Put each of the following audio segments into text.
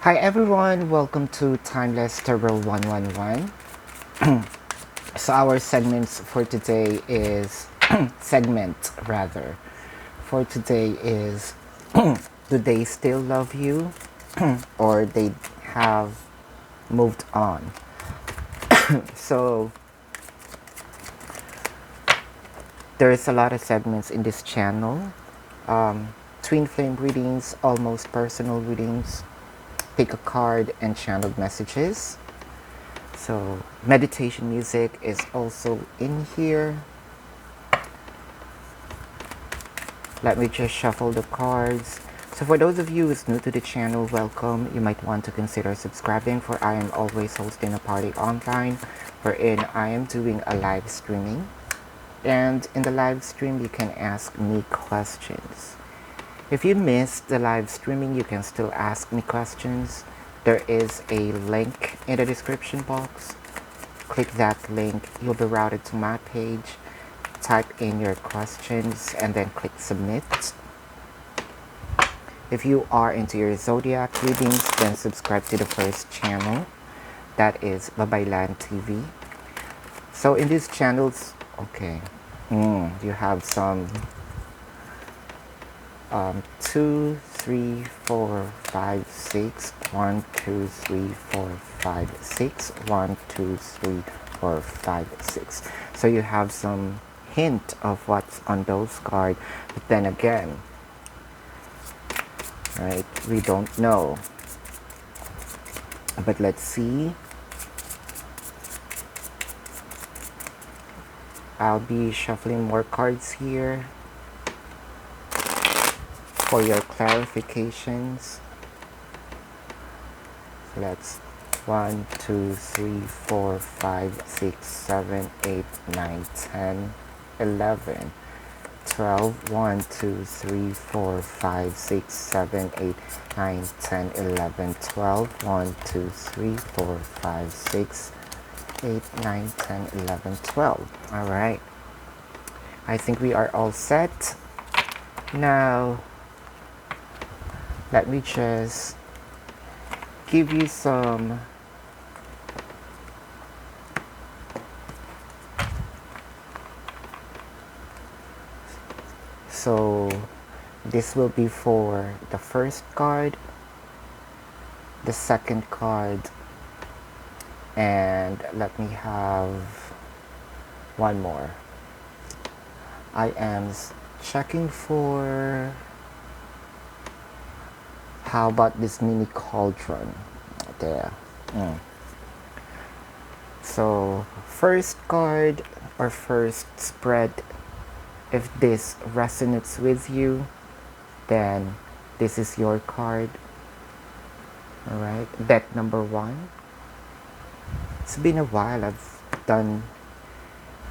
Hi everyone, welcome to Timeless Turbo 111. So our segments for today is segment rather. For today is do they still love you or they have moved on? So there's a lot of segments in this channel. Twin flame readings, almost personal readings, pick a card and channeled messages. So meditation music is also in here. Let me just shuffle the cards. So for those of you who's new to the channel, welcome. You might want to consider subscribing, for I am always hosting a party online wherein I am doing a live streaming. And in the live stream, you can ask me questions. If you missed the live streaming, you can still ask me questions. There is a link in the description box. Click that link, you'll be routed to my page. Type in your questions and then click submit. If you are into your zodiac readings, then subscribe to the first channel. That is Babaylantv. So in these channels, okay, you have some 2, 3, 4, 5, 6, 1, 2, 3, 4, 5, 6, 1, 2, 3, 4, 5, 6. So you have some hint of what's on those cards, but then again, right, we don't know. But let's see. I'll be shuffling more cards here for your clarifications. So that's 1, 2, 3, 4, 5, 6, 7, 8, 9, 10, 11, 12, 1, 2, 3, 4, 5, 6, 7, 8, 9, 10, 11, 12, 1, 2, 3, 4, 5, 6, 8, 9, 10, 11, 12. All right. I think we are all set. Now, let me just give you some so this will be for the first card, the second card, and let me have one more. I am checking for, how about this mini cauldron there. So first card or first spread, if this resonates with you, then this is your card. All right, deck number 1. It's been a while I've done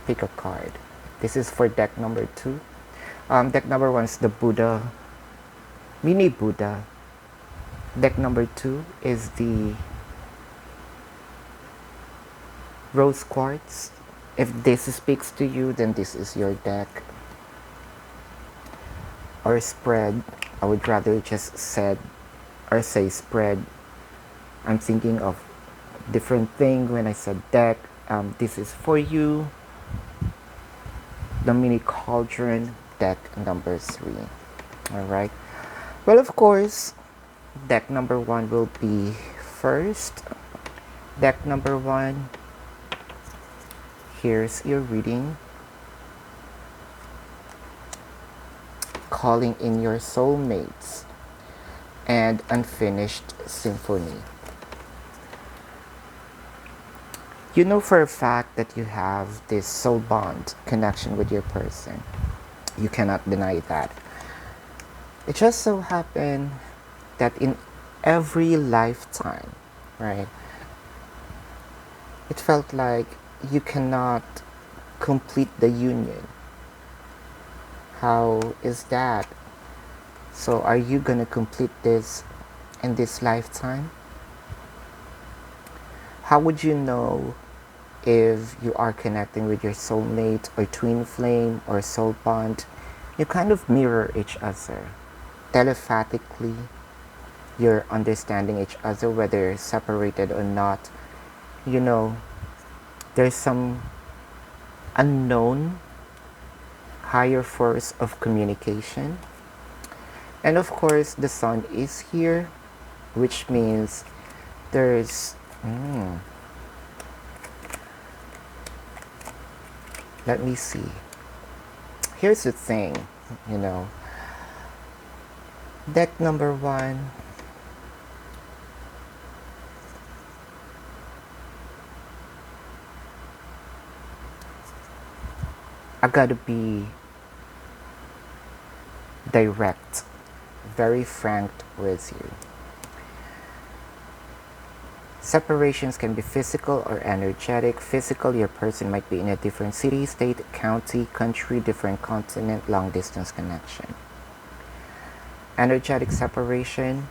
pick a card. This is for deck number 2. Deck number 1 is the Buddha, mini Buddha. Deck number 2 is the rose quartz. If this speaks to you, then this is your deck. Or spread, I would rather just say spread. I'm thinking of different thing when I said deck. This is for you. The mini cauldron, deck number 3. All right. Well, of course, deck number 1 will be first. Deck number 1. Here's your reading. Calling in your soulmates and unfinished symphony. You know for a fact that you have this soul bond connection with your person. You cannot deny that. It just so happened that in every lifetime, right, it felt like you cannot complete the union. How is that? So are you gonna complete this in this lifetime? How would you know if you are connecting with your soulmate or twin flame or soul bond? You kind of mirror each other telepathically. you're understanding each other, whether separated or not. You know, there's some unknown higher force of communication. And of course, the sun is here, which means there's. Let me see. Here's the thing, you know. Deck number 1. I gotta be direct, very frank with you. Separations can be physical or energetic. Physical, your person might be in a different city, state, county, country, different continent, long distance connection. Energetic separation,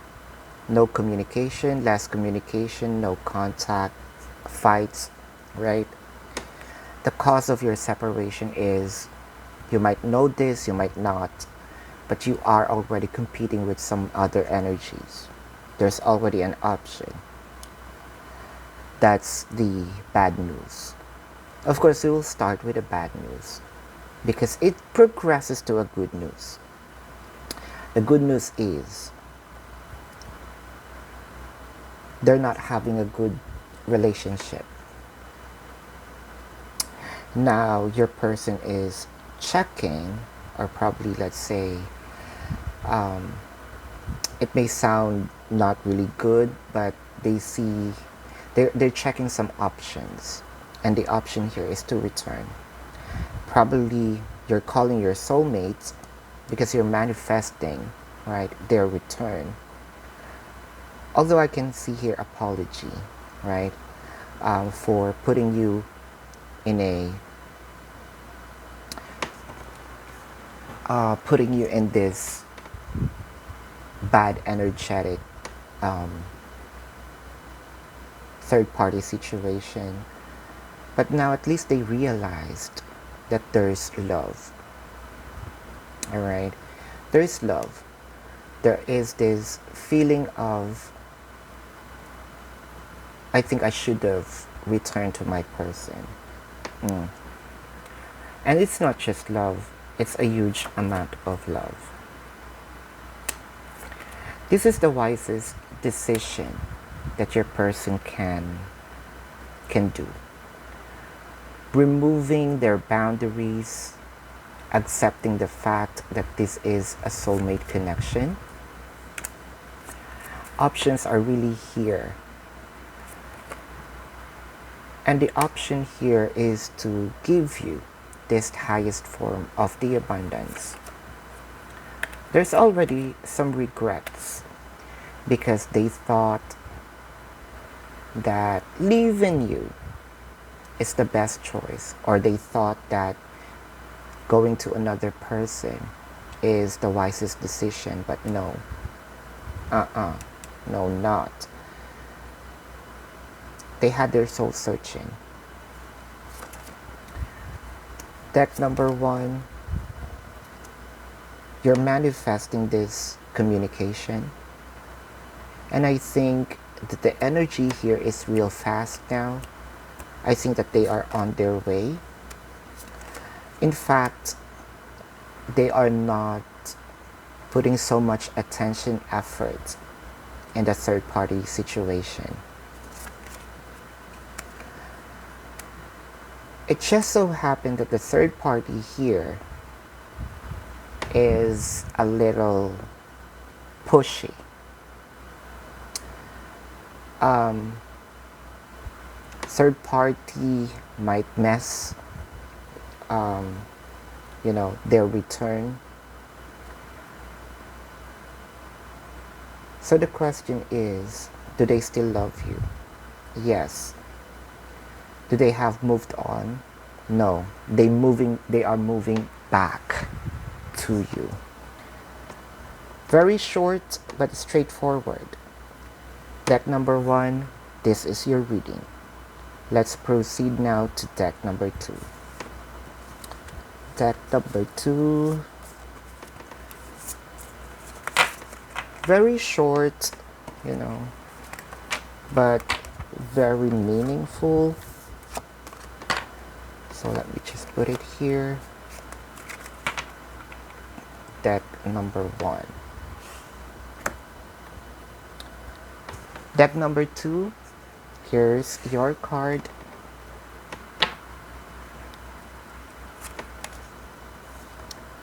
no communication, less communication, no contact, fights, right? The cause of your separation is, you might know this, you might not, but you are already competing with some other energies. There's already an option. That's the bad news. Of course, we will start with the bad news because it progresses to a good news. The good news is they're not having a good relationship. Now your person is checking, or probably, let's say, it may sound not really good, but they see they're checking some options, and the option here is to return. Probably you're calling your soulmates because you're manifesting, right, their return. Although I can see here apology, right, for putting you in this bad energetic third party situation. But now at least they realized that there's love. Alright? There is love. There is this feeling of, I think I should have returned to my person. And it's not just love, it's a huge amount of love. This is the wisest decision that your person can do. Removing their boundaries, accepting the fact that this is a soulmate connection. Options are really here. And the option here is to give you this highest form of the abundance. There's already some regrets because they thought that leaving you is the best choice, or they thought that going to another person is the wisest decision, but no. No, not. They had their soul searching. Deck number 1, you're manifesting this communication. And I think that the energy here is real fast now. I think that they are on their way. In fact, they are not putting so much attention, effort in the third party situation. It just so happened that the third party here is a little pushy. Third party might mess, their return. So the question is, do they still love you? Yes. Do they have moved on? No. They are moving back to you. Very short but straightforward. Deck number 1, this is your reading. Let's proceed now to deck number 2. Deck number 2. Very short you know, but very meaningful. So let me just put it here. Deck number 1. Deck number 2. Here's your card.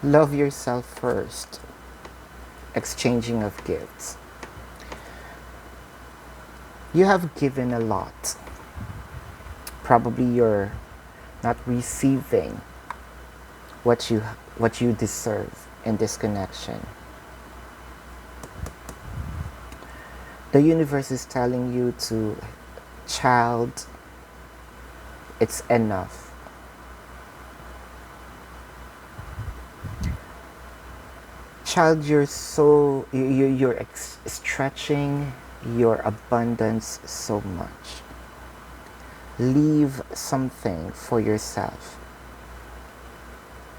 Love yourself first. Exchanging of gifts. You have given a lot. Probably you're not receiving what you deserve in this connection. The universe is telling you to, child, it's enough. Child, you're stretching your abundance so much. Leave something for yourself.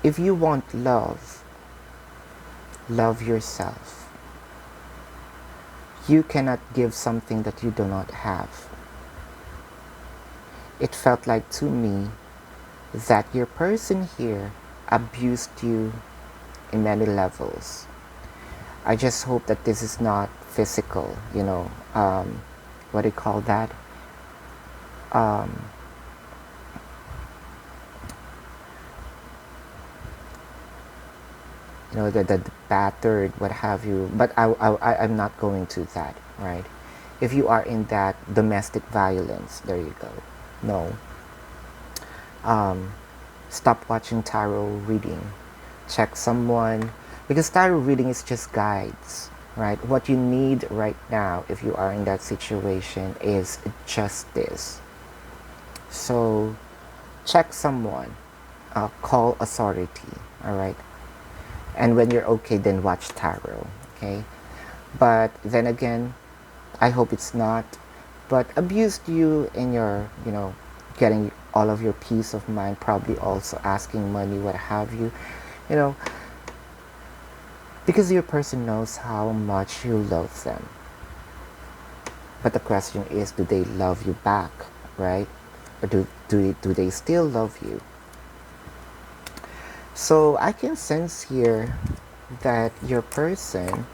If you want love, love yourself. You cannot give something that you do not have. It felt like to me that your person here abused you in many levels. I just hope that this is not physical, what do you call that? The battered, what have you. But I'm not going to that, right? If you are in that domestic violence, there you go. No. Stop watching tarot reading. Check someone, because tarot reading is just guides, right? What you need right now, if you are in that situation, is justice. So check someone, call authority, all right? And when you're okay, then watch tarot, okay? But then again, I hope it's not, but abused you in your, getting all of your peace of mind, probably also asking money, what have you, because your person knows how much you love them. But the question is, do they love you back, right? Or do they still love you? So I can sense here that your person,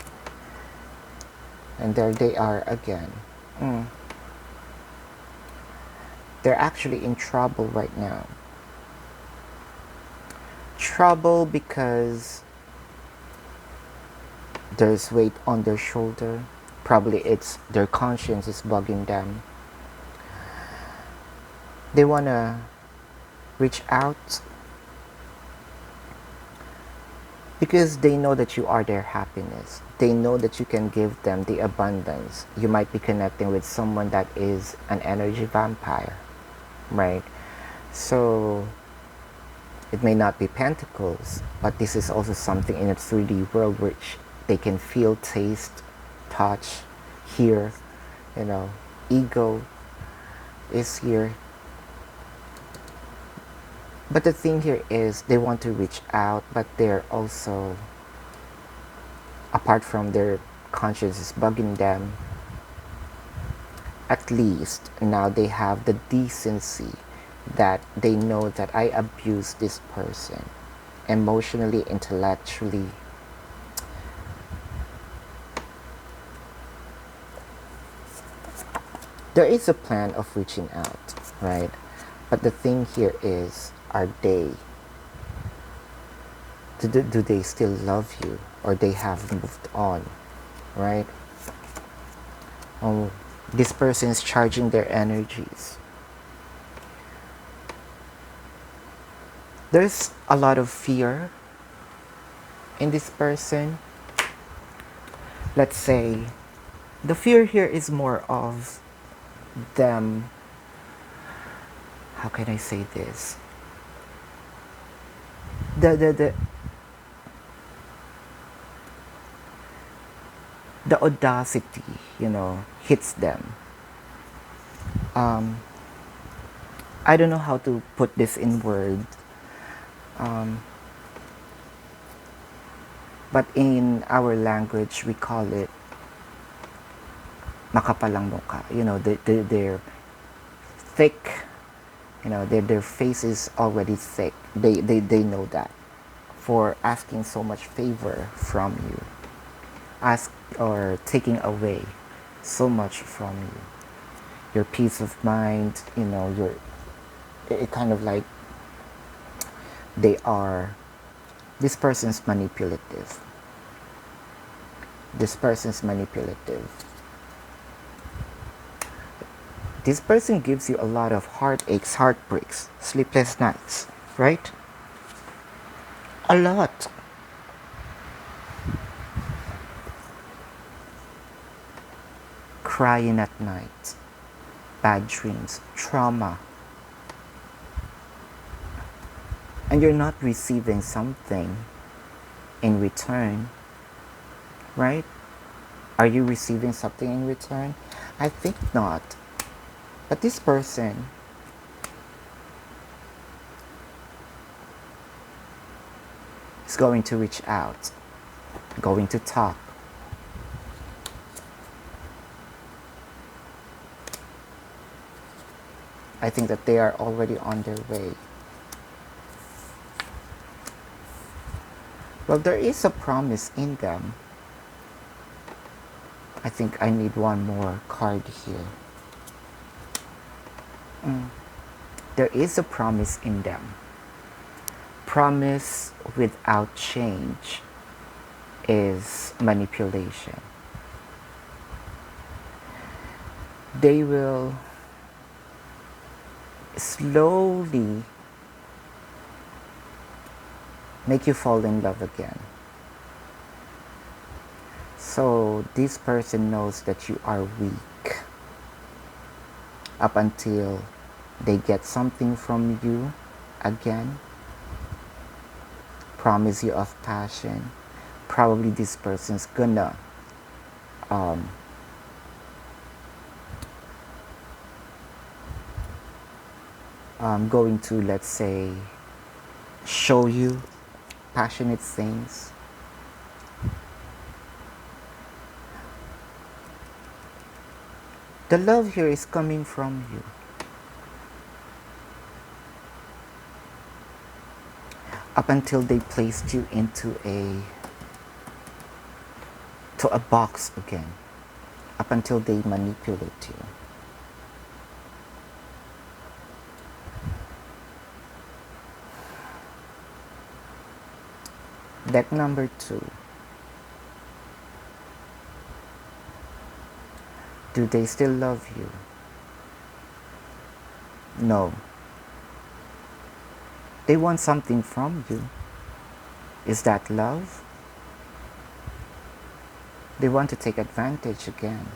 and there they are again. They're actually in trouble right now. Trouble because there's weight on their shoulder. Probably it's their conscience is bugging them. They want to reach out because they know that you are their happiness. They know that you can give them the abundance. You might be connecting with someone that is an energy vampire, right? So it may not be pentacles, but this is also something in a 3D world which they can feel, taste, touch, hear, ego is here. But the thing here is they want to reach out, but they're also, apart from their conscience is bugging them, at least now they have the decency that they know that I abused this person emotionally, intellectually. There is a plan of reaching out, right? But the thing here is, are they, do they still love you, or they have moved on, right? This person is charging their energies. There's a lot of fear in this person. Let's say the fear here is more of them, how can I say this? The audacity, hits them. I don't know how to put this in words. But in our language, we call it makapalang mukha. They're thick. Their face is already thick. They know that. For asking so much favor from you. Ask or taking away so much from you. Your peace of mind, it kind of like they are, this person's manipulative. This person's manipulative. This person gives you a lot of heartaches, heartbreaks, sleepless nights, right? A lot. Crying at night, bad dreams, trauma. And you're not receiving something in return, right? Are you receiving something in return? I think not. But this person is going to reach out, going to talk. I think that they are already on their way. Well, there is a promise in them. I think I need one more card here. There is a promise in them. Promise without change is manipulation. They will slowly make you fall in love again. So this person knows that you are weak up until they get something from you again. Promise you of passion. Probably this person's gonna going to, let's say, show you passionate things. The love here is coming from you. Up until they placed you into a box again. Up until they manipulate you. Deck number 2. Do they still love you? No. They want something from you. Is that love? They want to take advantage again.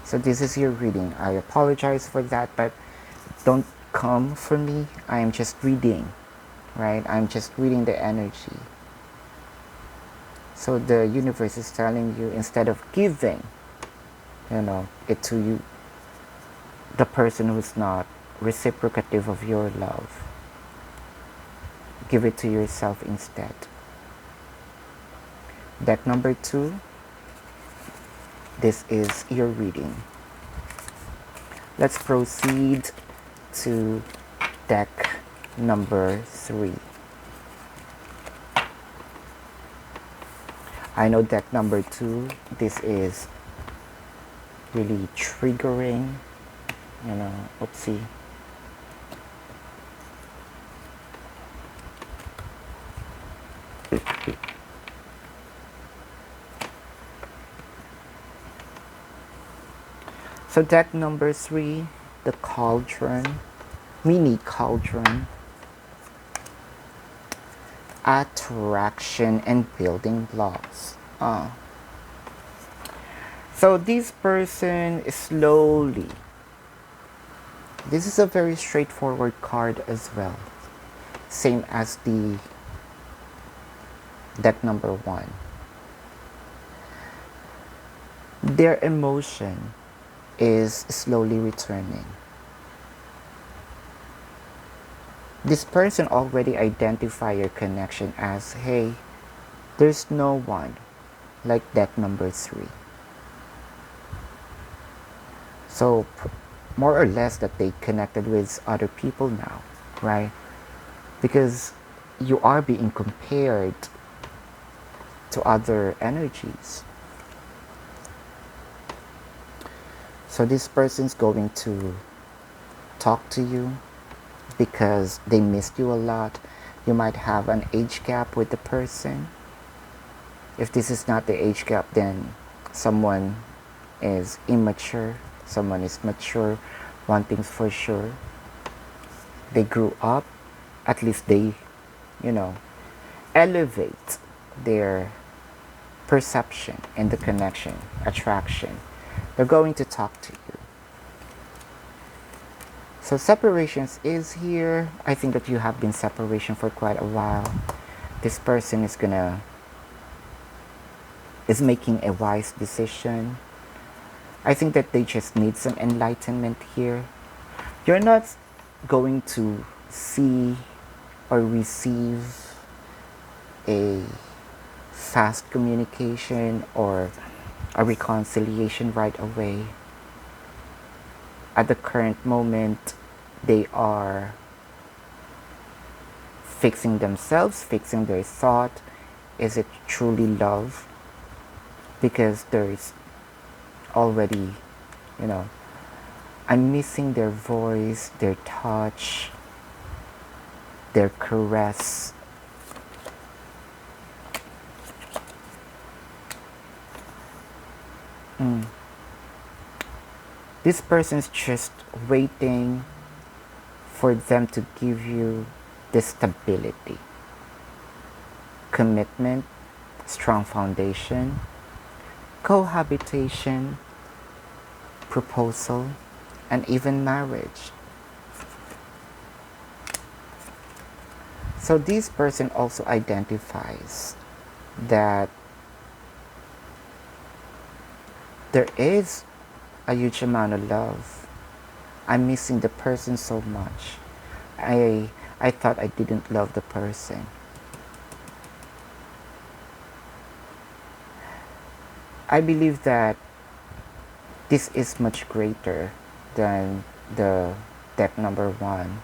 So this is your reading. I apologize for that, but don't come for me. I am just reading, right? I'm just reading the energy. So the universe is telling you, instead of giving, it to you, the person who's not reciprocative of your love, give it to yourself instead. Deck number 2. This is your reading. Let's proceed to deck number 3. I know deck number 2, this is really triggering, oopsie. So deck number 3, the cauldron, mini cauldron, attraction and building blocks. So this person is slowly, this is a very straightforward card as well, same as the deck number 1. Their emotion is slowly returning. This person already identified your connection as, hey, There's no one like deck number 3. So more or less that they connected with other people now, right? Because you are being compared to other energies. So this person's going to talk to you because they missed you a lot. You might have an age gap with the person. If this is not the age gap, then someone is immature, someone is mature. One thing's for sure, they grew up, at least they, you know, elevate their perception and the connection, attraction. They're going to talk to you. So separations is here. I think that you have been separation for quite a while. This person is making a wise decision. I think that they just need some enlightenment here. You're not going to see or receive a fast communication or a reconciliation right away. At the current moment, they are fixing themselves, fixing their thought. Is it truly love? Because there is already, you know, I'm missing their voice, their touch, their caress. This person's just waiting for them to give you the stability, commitment, strong foundation, cohabitation, proposal, and even marriage. So this person also identifies that there is a huge amount of love. I'm missing the person so much. I thought I didn't love the person. I believe that this is much greater than the deck number 1.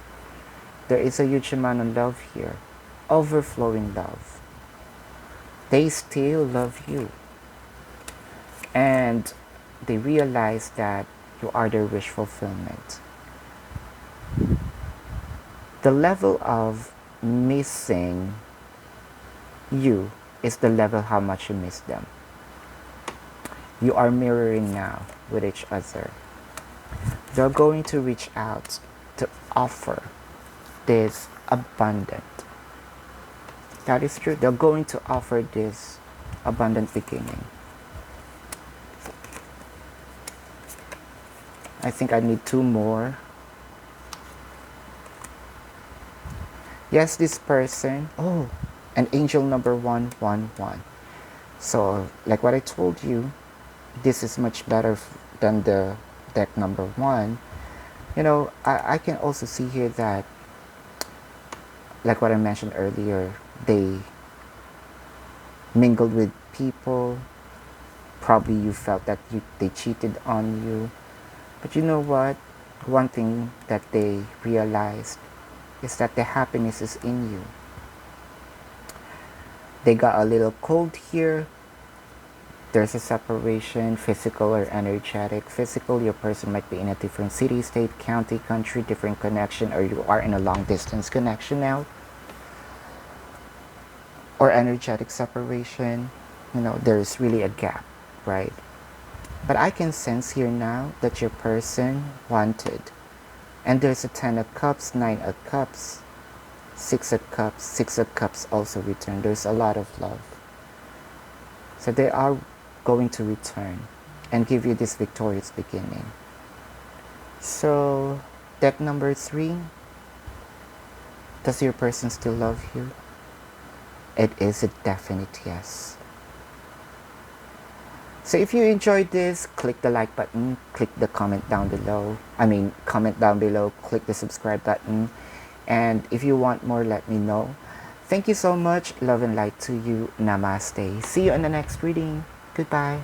There is a huge amount of love here, overflowing love. They still love you, and they realize that you are their wish fulfillment. The level of missing you is the level how much you miss them. You are mirroring now with each other. They're going to reach out to offer this abundant. That is true. They're going to offer this abundant beginning. I think I need 2 more. Yes, this person. Oh, an angel number 111. So, like what I told you, this is much better than the deck number 1. You know, I can also see here that, like what I mentioned earlier, they mingled with people. Probably you felt that they cheated on you. But you know what? One thing that they realized is that the happiness is in you. They got a little cold here. There's a separation, physical or energetic. Physical, your person might be in a different city, state, county, country, different connection, or you are in a long distance connection now. Or energetic separation, you know, there's really a gap, right? But I can sense here now that your person wanted. And there's a 10 of Cups, 9 of Cups, 6 of Cups, 6 of Cups also return. There's a lot of love. So they are going to return and give you this victorious beginning. So, deck number 3. Does your person still love you? It is a definite yes. So if you enjoyed this, click the like button, click the comment down below. Comment down below, click the subscribe button. And if you want more, let me know. Thank you so much. Love and light to you. Namaste. See you in the next reading. Goodbye.